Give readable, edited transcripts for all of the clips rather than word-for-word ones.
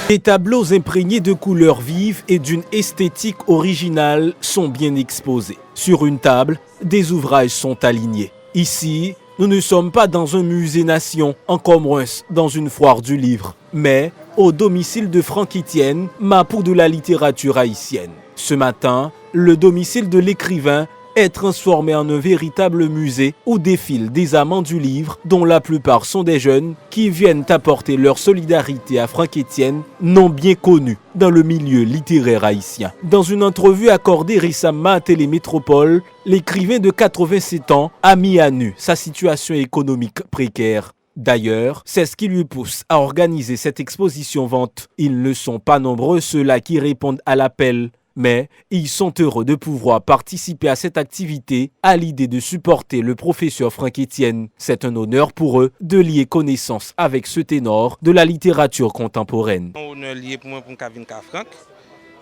Des tableaux imprégnés de couleurs vives et d'une esthétique originale sont bien exposés. Sur une table, des ouvrages sont alignés. Ici, nous ne sommes pas dans un musée-nation, encore moins dans une foire du livre, mais au domicile de Franck Etienne, mapou de la littérature haïtienne. Ce matin, le domicile de l'écrivain est transformé en un véritable musée où défilent des amants du livre, dont la plupart sont des jeunes qui viennent apporter leur solidarité à Franck Etienne, non bien connu dans le milieu littéraire haïtien. Dans une entrevue accordée récemment à Télémétropole, l'écrivain de 87 ans a mis à nu sa situation économique précaire. D'ailleurs, c'est ce qui lui pousse à organiser cette exposition-vente. Ils ne sont pas nombreux ceux-là qui répondent à l'appel. Mais ils sont heureux de pouvoir participer à cette activité à l'idée de supporter le professeur Franck Etienne. C'est un honneur pour eux de lier connaissance avec ce ténor de la littérature contemporaine. Un honneur lié pour moi pour Kavin Franck.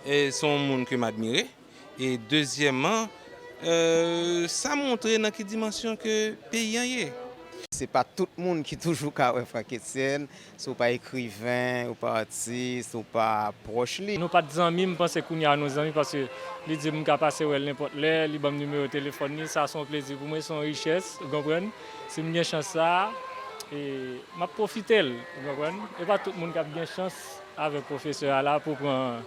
C'est un monde que m'admire. Et deuxièmement, ça montre dans quelle dimension que le pays est. C'est pas tout le monde qui toujours Franck Etienne, soit pas écrivain, ou pas artiste, ou pas proche. Nous pas des amis, je pense qu'on y a nos amis parce que les dit que passer n'importe là, les bons numéro de téléphone, ça sont plaisir pour moi, c'est une richesse, vous comprenez? C'est une chance ça et m'a profiter, vous comprenez? Et pas tout le monde qui a bien chance avec le professeur là pour prendre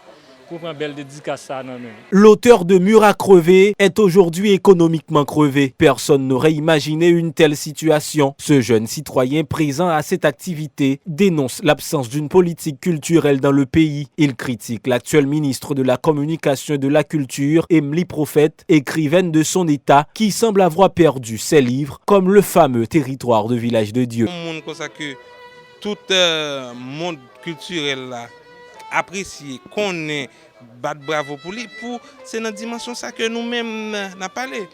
une belle dédicace à nous. L'auteur de Mur à crever est aujourd'hui économiquement crevé. Personne n'aurait imaginé une telle situation. Ce jeune citoyen présent à cette activité dénonce l'absence d'une politique culturelle dans le pays. Il critique l'actuel ministre de la Communication et de la Culture, Emily Prophète, écrivaine de son état, qui semble avoir perdu ses livres, comme le fameux Territoire de Village de Dieu. Tout le monde culturel là, apprécier, connaît, battre bravo pour lui, c'est dans la dimension ça que nous-mêmes n'a parlé.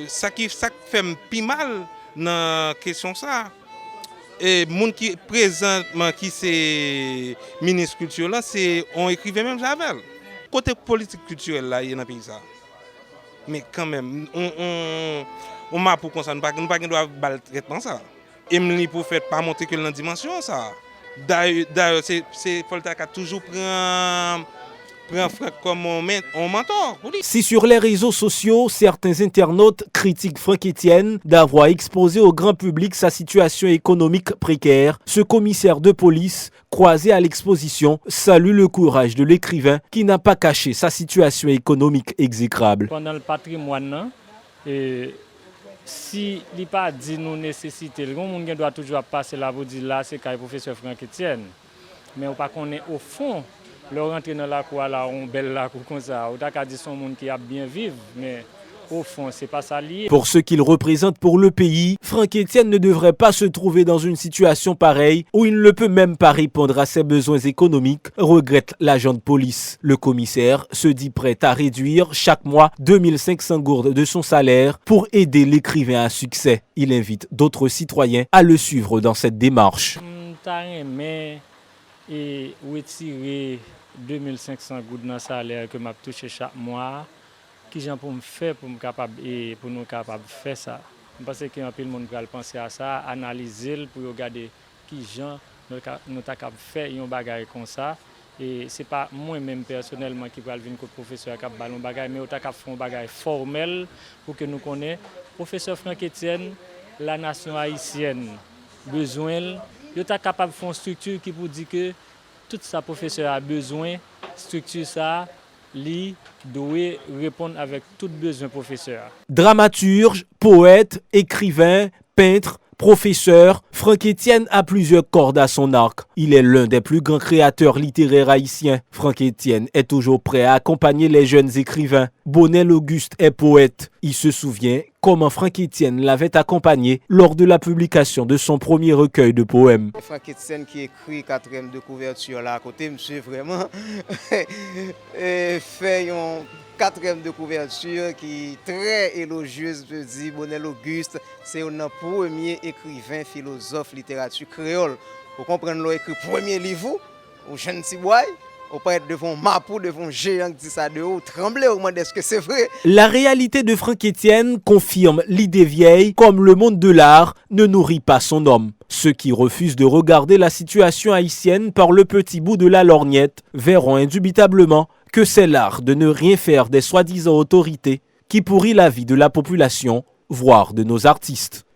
Ça qui fait plus mal dans la question ça. Et monde qui présentement qui c'est ministre culture là, c'est on écrivait même Javel. Côté politique culturelle là, il y a dans le pays ça. Mais quand même, on m'a pour qu'on ça nous pas doit battre traitement ça. Emily Prophète pas monter que dans la dimension ça. D'ailleurs, c'est Folta qui a toujours pris Franck comme un mentor. Si sur les réseaux sociaux, certains internautes critiquent Franck Etienne d'avoir exposé au grand public sa situation économique précaire, ce commissaire de police, croisé à l'exposition, salue le courage de l'écrivain qui n'a pas caché sa situation économique exécrable. Pendant le patrimoine, si il n'a pas dit nos nécessités, le monde doit toujours passer là pour dire là, c'est le professeur Franck Etienne. Mais on ne connaît pas au fond, le rentrer dans la cour là, on belle la cour comme ça. On a dit son monde qui a bien vivre, mais au fond, c'est pas ça lié. Pour ce qu'il représente pour le pays, Franck Etienne ne devrait pas se trouver dans une situation pareille où il ne peut même pas répondre à ses besoins économiques, regrette l'agent de police. Le commissaire se dit prêt à réduire chaque mois 2500 gourdes de son salaire pour aider l'écrivain à succès. Il invite d'autres citoyens à le suivre dans cette démarche. Et retirer 2500 gouttes dans le salaire que m'a touché chaque mois. Qui j'en pour me faire pour nous capable de faire ça. Parce que un peu le monde va penser à ça, analyser pour regarder qui gens nous capable faire un bagage comme ça. Et c'est pas moi-même personnellement qui va venir comme professeur cap ballon bagage, mais on t'a capable faire un bagage formel pour que nous connaissions professeur Franck Etienne, la nation haïtienne besoin, il t'a capable de faire une structure qui vous dit que tout ça professeur a besoin, structure ça lui doit répondre avec tout besoin professeur. Dramaturge, poète, écrivain, peintre, professeur, Franck Etienne a plusieurs cordes à son arc. Il est l'un des plus grands créateurs littéraires haïtiens. Franck Etienne est toujours prêt à accompagner les jeunes écrivains. Bonnel Auguste est poète. Il se souvient comment Franck Etienne l'avait accompagné lors de la publication de son premier recueil de poèmes. Franck Etienne qui écrit 4e de couverture là à côté, monsieur vraiment fait une 4e de couverture qui est très élogieuse, je dis Bonnel Auguste, c'est un premier écrivain, philosophe, littérature créole. Vous comprenez, il écrit premier livre, au jeune Tiboy, on peut être devant Mapou, devant géant qui dit ça de haut, trembler au moins est-ce que c'est vrai? La réalité de Franck Etienne confirme l'idée vieille comme le monde de l'art ne nourrit pas son homme. Ceux qui refusent de regarder la situation haïtienne par le petit bout de la lorgnette verront indubitablement que c'est l'art de ne rien faire des soi-disant autorités qui pourrit la vie de la population, voire de nos artistes.